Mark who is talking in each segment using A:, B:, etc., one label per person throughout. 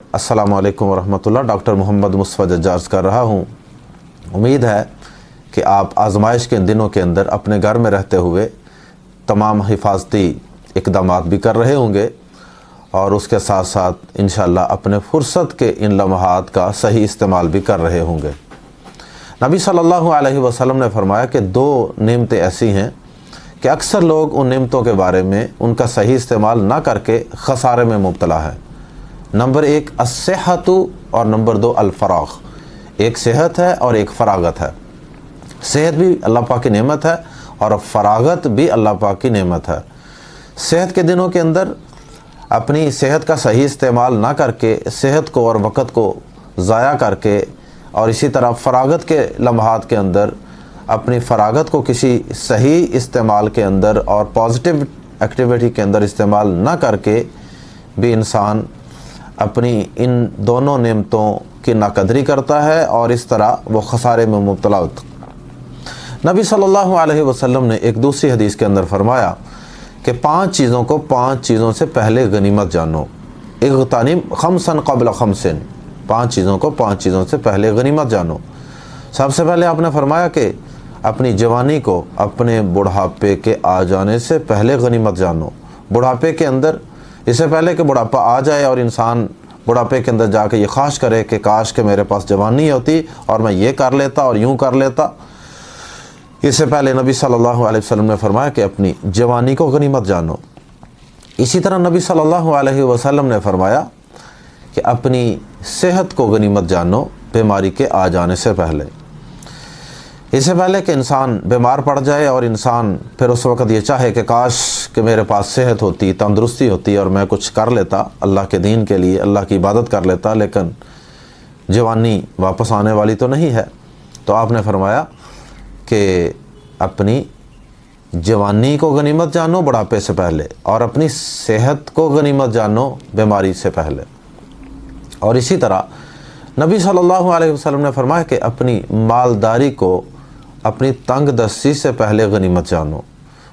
A: अस्सलामु अलैकुम वरहमतुल्लाह। डॉक्टर मोहम्मद मुस्तफ़ा जज्जार कर रहा हूँ। उम्मीद है कि आप आजमाइश के दिनों के अंदर अपने घर में रहते हुए तमाम हिफाजती इक़दामात भी कर रहे होंगे और उसके साथ साथ इंशाअल्लाह अपने फ़ुर्सत के इन लम्हात का सही इस्तेमाल भी कर रहे होंगे। नबी सल्लल्लाहु अलैहि वसल्लम ने फरमाया कि दो नेमतें ऐसी हैं कि अक्सर लोग उन नेमतों के बारे में उनका सही इस्तेमाल ना करके ख़सारे में मुब्तला है। नंबर एक अस्सेहतु और नंबर दो अलफराग। एक सेहत है और एक फरागत है। सेहत भी अल्लाह पाक की नेमत है और फरागत भी अल्लाह पाक की नेमत है। सेहत के दिनों के अंदर अपनी सेहत का सही इस्तेमाल ना करके सेहत को और वक़्त को ज़ाया करके और इसी तरह फरागत के लम्हात के अंदर अपनी फरागत को किसी सही इस्तेमाल के अंदर और पॉजिटिव एक्टिविटी के अंदर इस्तेमाल ना करके भी इंसान अपनी इन दोनों नेमतों की नाकदरी करता है और इस तरह वो खसारे में मुब्तला होता है। नबी सल्लल्लाहु अलैहि वसल्लम ने एक दूसरी हदीस के अंदर फरमाया कि पांच चीज़ों को पांच चीज़ों से पहले गनीमत जानो। इग़्तनिम खमसन क़ब्ल खमसिन। पांच चीज़ों को पांच चीज़ों से पहले गनीमत जानो। सबसे पहले आपने फरमाया कि अपनी जवानी को अपने बुढ़ापे के आ जाने से पहले गनीमत जानो। बुढ़ापे के अंदर इससे पहले कि बुढ़ापा आ जाए और इंसान बुढ़ापे के अंदर जाके ये ख्वाहिश करे कि काश के मेरे पास जवानी होती और मैं ये कर लेता और यूँ कर लेता, इससे पहले नबी सल्लल्लाहु अलैहि वसल्लम ने फरमाया कि अपनी जवानी को गनीमत जानो। इसी तरह नबी सल्लल्लाहु अलैहि वसल्लम ने फरमाया कि अपनी सेहत को गनीमत जानो बीमारी के आ जाने से पहले। इससे पहले कि इंसान बीमार पड़ जाए और इंसान फिर उस वक़्त ये चाहे कि काश कि मेरे पास सेहत होती, तंदुरुस्ती होती और मैं कुछ कर लेता अल्लाह के दीन के लिए, अल्लाह की इबादत कर लेता, लेकिन जवानी वापस आने वाली तो नहीं है। तो आपने फरमाया कि अपनी जवानी को गनीमत जानो बुढ़ापे से पहले और अपनी सेहत को गनीमत जानो बीमारी से पहले। और इसी तरह नबी सल्लल्लाहु अलैहि वसल्लम ने फरमाया कि अपनी मालदारी को अपनी तंग दस्ती से पहले गनीमत जानो।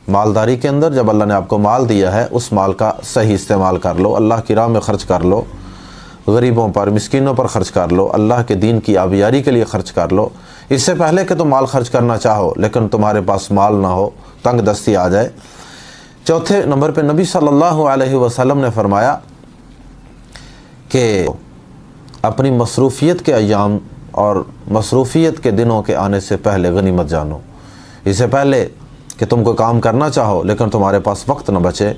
A: मालदारी के अंदर जब अल्लाह ने आपको माल दिया है उस माल का सही इस्तेमाल कर लो, अल्लाह की राह में ख़र्च कर लो, गरीबों पर मिस्कीनों पर ख़र्च कर लो, अल्लाह के दीन की आबियारी के लिए ख़र्च कर लो। इससे पहले कि तुम माल खर्च करना चाहो लेकिन तुम्हारे पास माल ना हो, तंग दस्ती आ जाए। चौथे नंबर पर नबी सल्लल्लाहु अलैहि वसल्लम ने फरमाया कि अपनी मसरूफ़ियत के अय्याम और मसरूफ़ियत के दिनों के आने से पहले गनीमत जानो। इससे पहले कि तुम कोई काम करना चाहो लेकिन तुम्हारे पास वक्त न बचे।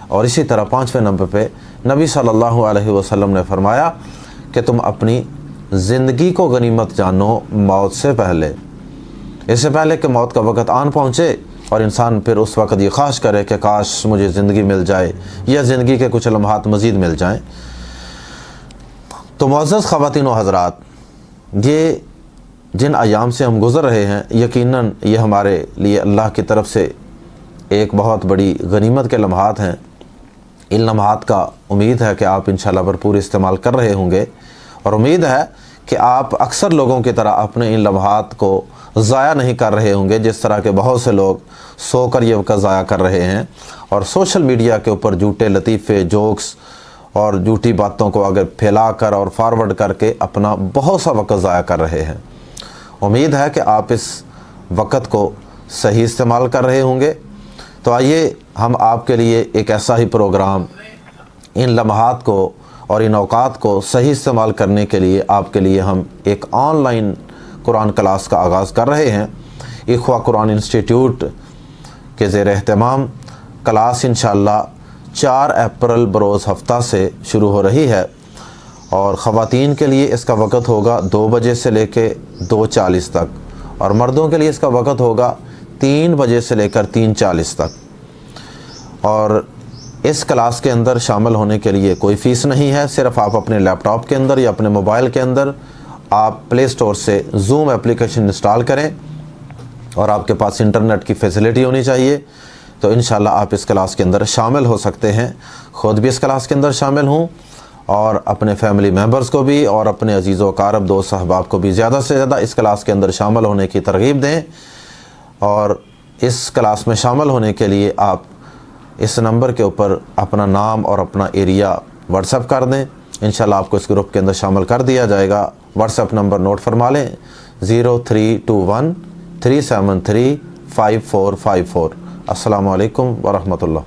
A: और इसी तरह पाँचवें नंबर पे नबी सल्लल्लाहु अलैहि वसल्लम ने फरमाया कि तुम अपनी ज़िंदगी को गनीमत जानो मौत से पहले। इससे पहले कि मौत का वक़्त आन पहुँचे और इंसान फिर उस वक़्त ये ख्वाहिश करे कि काश मुझे ज़िंदगी मिल जाए या ज़िंदगी के कुछ लम्हात मज़ीद मिल जाएँ। तो मुअज़्ज़ज़ ख़वातीन व हज़रात, ये जिन अयाम से हम गुज़र रहे हैं यकीनन ये हमारे लिए अल्लाह की तरफ से एक बहुत बड़ी गनीमत के लम्हात हैं। इन लम्हात का उम्मीद है कि आप इंशाअल्लाह भरपूर इस्तेमाल कर रहे होंगे और उम्मीद है कि आप अक्सर लोगों की तरह अपने इन लम्हात को ज़ाया नहीं कर रहे होंगे जिस तरह के बहुत से लोग सोकर ये वक़्त ज़ाया कर रहे हैं और सोशल मीडिया के ऊपर झूठे लतीफ़े, जोक्स और झूठी बातों को अगर फैलाकर और फॉरवर्ड करके अपना बहुत सा वक़्त ज़ाया कर रहे हैं। उम्मीद है कि आप इस वक़्त को सही इस्तेमाल कर रहे होंगे। तो आइए हम आपके लिए एक ऐसा ही प्रोग्राम इन लम्हात को और इन औकात को सही इस्तेमाल करने के लिए आपके लिए हम एक ऑनलाइन कुरान क्लास का आगाज़ कर रहे हैं। इख्वा कुरान इंस्टीट्यूट के ज़ेर एहतमाम क्लास इंशाअल्लाह 4 अप्रैल बरोज़ हफ्ता से शुरू हो रही है और ख़वातीन के लिए इसका वक़्त होगा 2 बजे से लेके 2:40 तक और मर्दों के लिए इसका वक़्त होगा 3 बजे से लेकर 3:40 तक। और इस क्लास के अंदर शामिल होने के लिए कोई फ़ीस नहीं है। सिर्फ़ आप अपने लैपटॉप के अंदर या अपने मोबाइल के अंदर आप प्ले स्टोर से ज़ूम एप्लीकेशन इंस्टॉल करें और आपके पास इंटरनेट की फैसिलिटी होनी चाहिए। तो इंशाअल्लाह आप इस क्लास के अंदर शामिल हो सकते हैं। ख़ुद भी इस क्लास के अंदर शामिल हूँ और अपने फैमिली मेम्बर्स को भी और अपने अजीज़ व कारब दोस्त अहबाब को भी ज़्यादा से ज़्यादा इस क्लास के अंदर शामिल होने की तरग़ीब दें। और इस क्लास में शामिल होने के लिए आप इस नंबर के ऊपर अपना नाम और अपना एरिया व्हाट्सएप कर दें इंशाल्लाह आपको इस ग्रुप के अंदर शामिल कर दिया जाएगा। व्हाट्सएप नंबर नोट फरमा लें 0321 373 5454। अस्सलामु अलैकुम व रहमतुल्लाह।